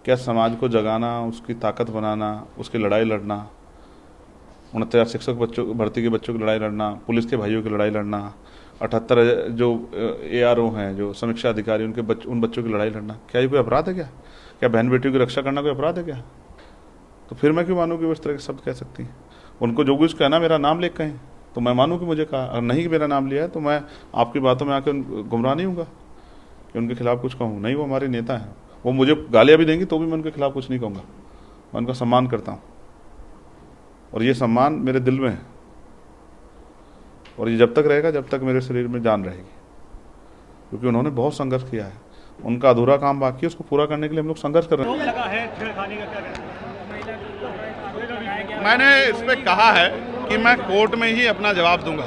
क्या समाज को जगाना, उसकी ताकत बनाना, उसकी लड़ाई लड़ना, 69 शिक्षक बच्चों भर्ती के बच्चों की लड़ाई लड़ना, पुलिस के भाइयों की लड़ाई लड़ना, 78 जो ARO हैं, जो समीक्षा अधिकारी, उन बच्चों की लड़ाई लड़ना, क्या ये कोई अपराध है? क्या बहन बेटियों की रक्षा करना कोई अपराध है क्या? तो फिर मैं क्यों मानूं कि वो इस तरह के शब्द कह सकती हैं? उनको जो कुछ कहना मेरा नाम लेकर कहें तो मैं मानूं कि मुझे कहा, अगर नहीं कि मेरा नाम लिया है तो मैं आपकी बातों में आकर गुमराह नहीं हूँगा कि उनके खिलाफ कुछ कहूँ। नहीं, वो हमारे नेता हैं, वो मुझे गालियाँ भी देंगी तो भी मैं उनके खिलाफ कुछ नहीं कहूँगा। मैं उनका सम्मान करता हूँ और ये सम्मान मेरे दिल में है और ये जब तक रहेगा जब तक मेरे शरीर में जान रहेगी, क्योंकि उन्होंने बहुत संघर्ष किया है। उनका अधूरा काम बाकी है, उसको पूरा करने के लिए हम लोग संघर्ष कर रहे हैं। मैंने इस पर कहा है कि मैं कोर्ट में ही अपना जवाब दूंगा।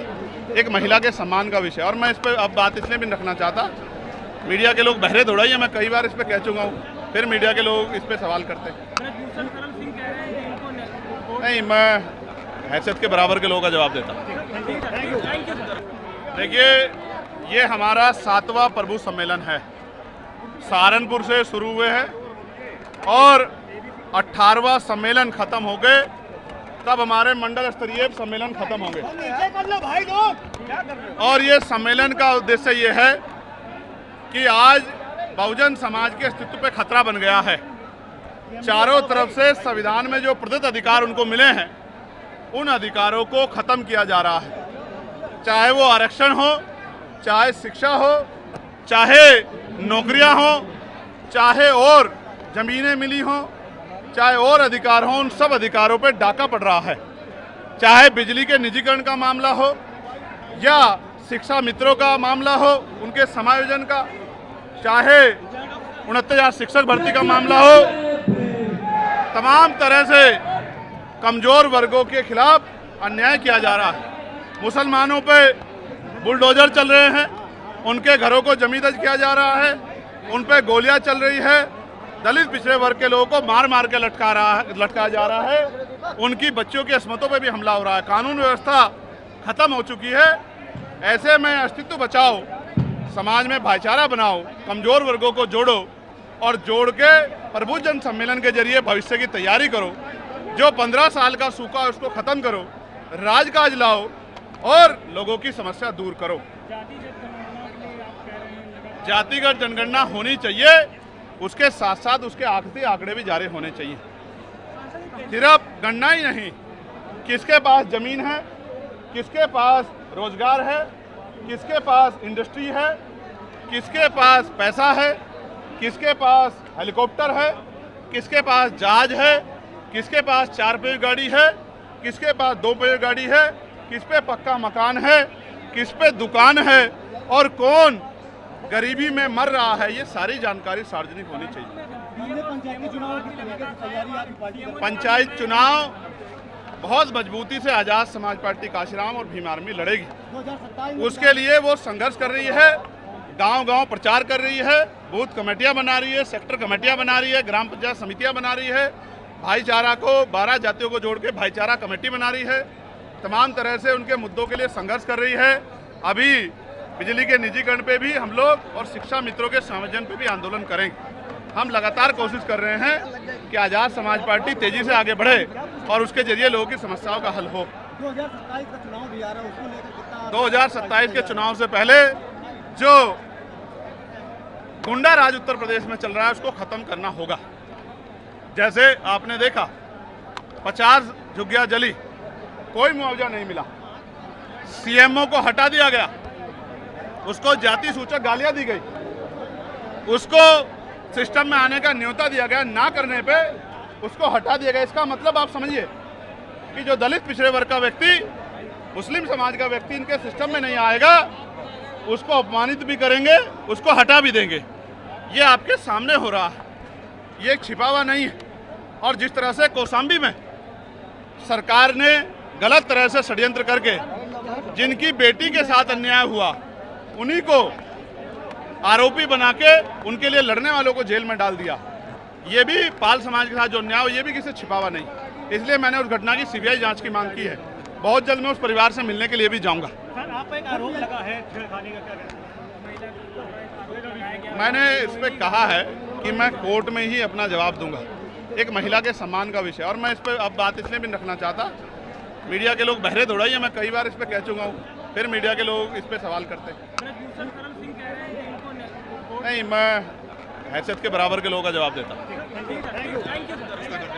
एक महिला के सम्मान का विषय, और मैं इस पर अब बात इसलिए भी रखना चाहता, मीडिया के लोग बहरे दौड़ाई है, मैं कई बार इस पर कह चुका हूँ, फिर मीडिया के लोग इस पर सवाल करते हैं। नहीं, मैं हैसियत के बराबर के लोगों का जवाब देता। देखिए, ये हमारा 7वां प्रभु सम्मेलन है, सहारनपुर से शुरू हुए हैं और 18वां सम्मेलन खत्म हो गए, तब हमारे मंडल स्तरीय सम्मेलन खत्म होंगे। और ये सम्मेलन का उद्देश्य ये है कि आज बहुजन समाज के अस्तित्व पे खतरा बन गया है। चारों तरफ से संविधान में जो प्रदत्त अधिकार उनको मिले हैं, उन अधिकारों को खत्म किया जा रहा है। चाहे वो आरक्षण हो, चाहे शिक्षा हो, चाहे नौकरियां हो, चाहे और जमीनें मिली हों, चाहे और अधिकार हों, उन सब अधिकारों पर डाका पड़ रहा है। चाहे बिजली के निजीकरण का मामला हो या शिक्षा मित्रों का मामला हो, उनके समायोजन का, चाहे 69 शिक्षक भर्ती का मामला हो, तमाम तरह से कमजोर वर्गों के खिलाफ अन्याय किया जा रहा है। मुसलमानों पे बुलडोजर चल रहे हैं, उनके घरों को जमींदज किया जा रहा है, उन पे गोलियां चल रही है, दलित पिछड़े वर्ग के लोगों को मार मार के लटकाया जा रहा है, उनकी बच्चियों की अस्मतों पे भी हमला हो रहा है, कानून व्यवस्था खत्म हो चुकी है। ऐसे में अस्तित्व बचाओ, समाज में भाईचारा बनाओ, कमजोर वर्गों को जोड़ो और जोड़ के प्रभु जन सम्मेलन के जरिए भविष्य की तैयारी करो। जो 15 साल का सूखा है उसको खत्म करो, राजकाज लाओ और लोगों की समस्या दूर करो। जातिगत जनगणना होनी चाहिए, उसके साथ साथ उसके आखिरी आंकड़े भी जारी होने चाहिए। सिर्फ गणना ही नहीं, किसके पास जमीन है, किसके पास रोजगार है, किसके पास इंडस्ट्री है, किसके पास पैसा है, किसके पास हेलीकॉप्टर है, किसके पास जहाज है, किसके पास 4 पहिया गाड़ी है, किसके पास 2 पहिया गाड़ी है, किस पे पक्का मकान है, किस पे दुकान है और कौन गरीबी में मर रहा है, ये सारी जानकारी सार्वजनिक होनी चाहिए। पंचायत चुनाव बहुत मजबूती से आजाद समाज पार्टी काशीराम और भीम आर्मी लड़ेगी। उसके लिए वो संघर्ष कर रही है, गांव-गांव प्रचार कर रही है, बूथ कमेटियां बना रही है, सेक्टर कमेटियां बना रही है, ग्राम पंचायत समितियां बना रही है, भाईचारा को 12 जातियों को जोड़ के भाईचारा कमेटी बना रही है, तमाम तरह से उनके मुद्दों के लिए संघर्ष कर रही है। अभी बिजली के निजीकरण पे भी हम लोग और शिक्षा मित्रों के समायोजन पे भी आंदोलन करेंगे। हम लगातार कोशिश कर रहे हैं कि आजाद समाज पार्टी तेजी से आगे बढ़े और उसके जरिए लोगों की समस्याओं का हल हो। 2027 के चुनाव से पहले जो गुंडा राज उत्तर प्रदेश में चल रहा है उसको खत्म करना होगा। जैसे आपने देखा 50 झुग्गियां जली, कोई मुआवजा नहीं मिला, CMO को हटा दिया गया, उसको जाति सूचक गालियां दी गई, उसको सिस्टम में आने का न्योता दिया गया, ना करने पे उसको हटा दिया गया। इसका मतलब आप समझिए कि जो दलित पिछड़े वर्ग का व्यक्ति, मुस्लिम समाज का व्यक्ति इनके सिस्टम में नहीं आएगा, उसको अपमानित भी करेंगे, उसको हटा भी देंगे। ये आपके सामने हो रहा है, ये एक छिपा हुआ नहीं है। और जिस तरह से कौशाम्बी में सरकार ने गलत तरह से षड्यंत्र करके जिनकी बेटी के साथ अन्याय हुआ उन्हीं को आरोपी बना के उनके लिए लड़ने वालों को जेल में डाल दिया, ये भी पाल समाज के साथ जो अन्याय हो, ये भी किसी छिपावा नहीं। इसलिए मैंने उस घटना की CBI जांच की मांग की है। बहुत जल्द मैं उस परिवार से मिलने के लिए भी जाऊंगा। आप एक आरोप लगा है छेड़खानी का, क्या मैंने इस पर कहा है कि मैं कोर्ट में ही अपना जवाब दूंगा। एक महिला के सम्मान का विषय, और मैं इस पर अब बात इसलिए भी रखना चाहता, मीडिया के लोग बहरे दौड़ाई है, मैं कई बार इस पर कह चुका हूँ, फिर मीडिया के लोग इस पर सवाल करते हैं। नहीं, मैं हैसियत के बराबर के लोगों का जवाब देता।